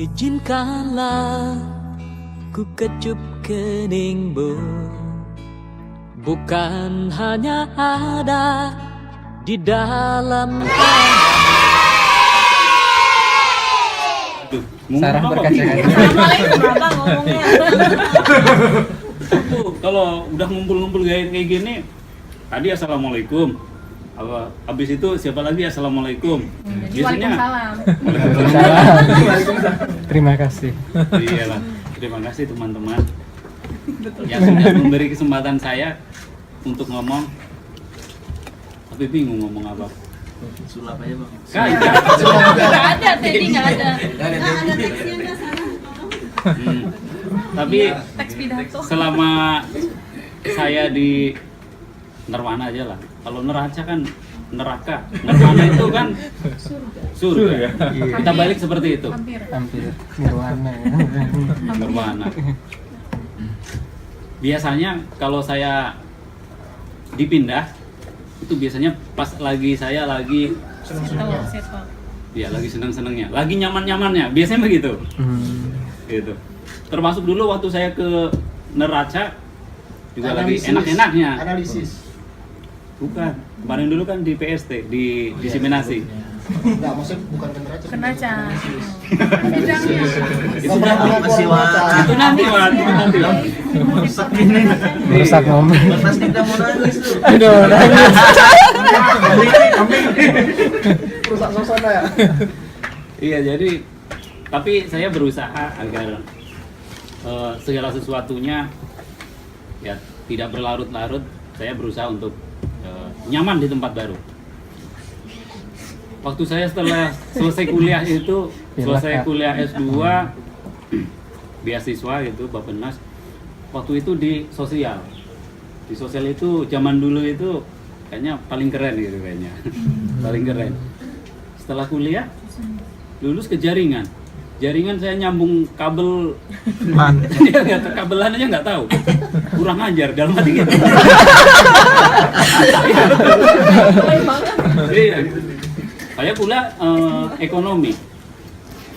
Izinkanlah ku kecup keningmu, bukan hanya ada di dalam Sarah berkaca-kaca. Abang ngomongnya. Kalau udah ngumpul-ngumpul kayak gini, tadi assalamualaikum. Habis itu siapa lagi assalamualaikum. Biasanya Waalaikumsalam. Terima kasih. iyalah. Terima kasih teman-teman yang sudah memberi kesempatan saya untuk ngomong. Tapi bingung ngomong apa. Sulap aja bang. Nggak ada, Teddy nggak ada. Tapi Teks pidato. selama saya di Nirwana aja lah. Kalau neraca kan neraka, Nirwana itu kan surga. Kita balik seperti itu. Hampir nirwana ya. Nirwana. Biasanya kalau saya dipindah itu biasanya pas saya lagi Settle. ya lagi seneng-senengnya, lagi nyaman-nyamannya, biasanya begitu. Gitu. Termasuk dulu waktu saya ke neraca juga lagi enak-enaknya. Analisis. Bukan, kemarin dulu kan di PST, di diseminasi. Enggak, maksud bukan neraca. Kenaca. Bidangnya. Itu nanti, Rusak ini. Rusak momen. Pasti udah mau nangis tuh. Aduh, nangis. Rusak suasana ya. Iya, jadi tapi saya berusaha agar segala sesuatunya ya tidak berlarut-larut. Saya berusaha untuk nyaman di tempat baru. Waktu saya setelah selesai kuliah itu, selesai kuliah S2 beasiswa gitu, Bappenas. Waktu itu di sosial. Di sosial itu zaman dulu itu kayaknya paling keren gitu kayaknya. Paling keren. Setelah kuliah lulus ke jaringan. Jaringan saya nyambung kabel dia nggak kabelan aja nggak tahu. Kurang ajar dalam hati gitu. Iya. Saya kuliah ekonomi.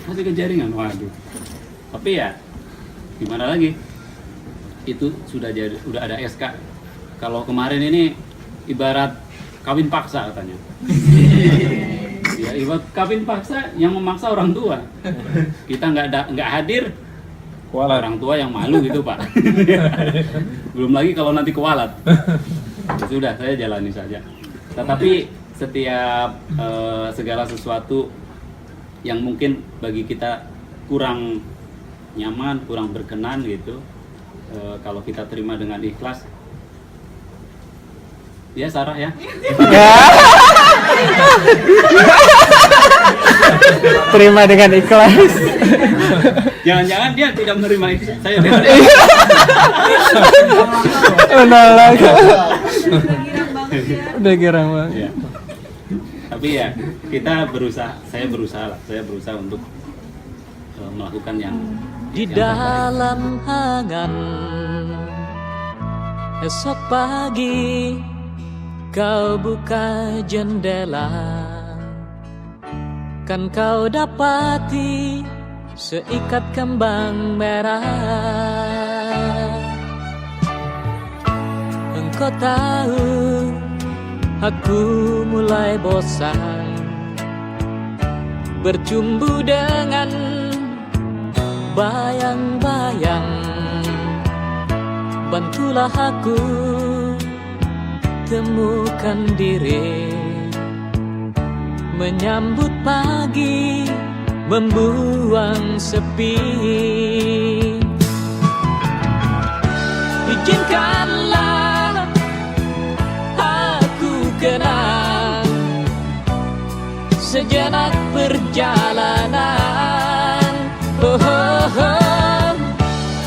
Masih ke jaringan, waduh. Tapi ya gimana lagi? Itu udah ada SK. Kalau kemarin ini ibarat kawin paksa katanya. Ya, ibarat kawin paksa yang memaksa orang tua. Kita nggak hadir, orang tua yang malu gitu Pak. Belum lagi kalau nanti kewalat. Ya sudah, saya jalani saja. Tetapi setiap segala sesuatu yang mungkin bagi kita kurang nyaman, kurang berkenan gitu, kalau kita terima dengan ikhlas, ya Sarah ya. Terima dengan ikhlas. Jangan-jangan dia tidak menerima saya. Udah girang banget. Ya. Tapi ya kita saya berusaha untuk melakukan yang di dalam hangan. Esok pagi kau buka jendela, kan kau dapati seikat kembang merah. Engkau tahu aku mulai bosan bercumbu dengan bayang-bayang. Bantulah aku temukan diri, menyambut pagi, membuang sepi. Izinkanlah aku kenang sejenak perjalanan,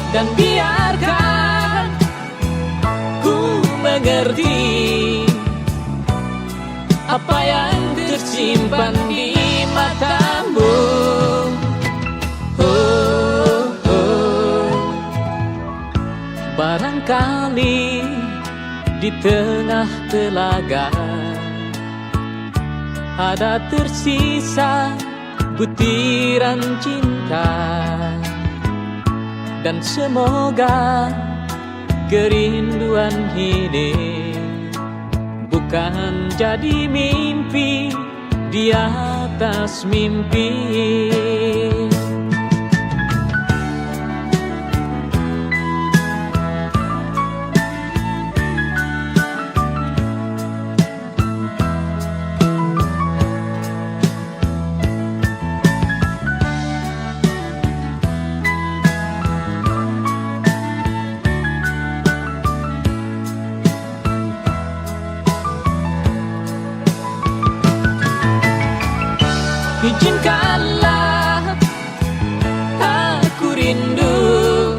dan biarkan ku mengerti apa yang tersimpan di matamu. Barangkali di tengah telaga ada tersisa butiran cinta, dan semoga kerinduan ini bukan jadi mimpi di atas mimpi. Izinkanlah aku rindu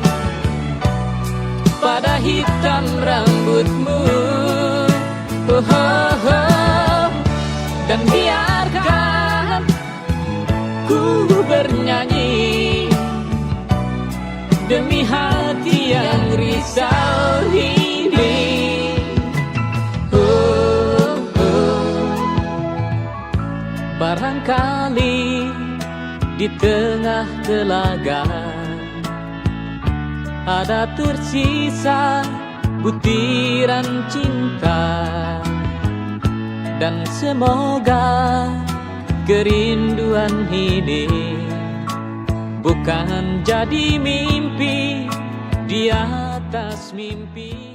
pada hitam rambutmu, oh, oh, oh. Dan biarkan ku bernyanyi demi hati yang risau ini. Barangkali di tengah telaga ada tersisa butiran cinta, dan semoga kerinduan ini bukan jadi mimpi di atas mimpi.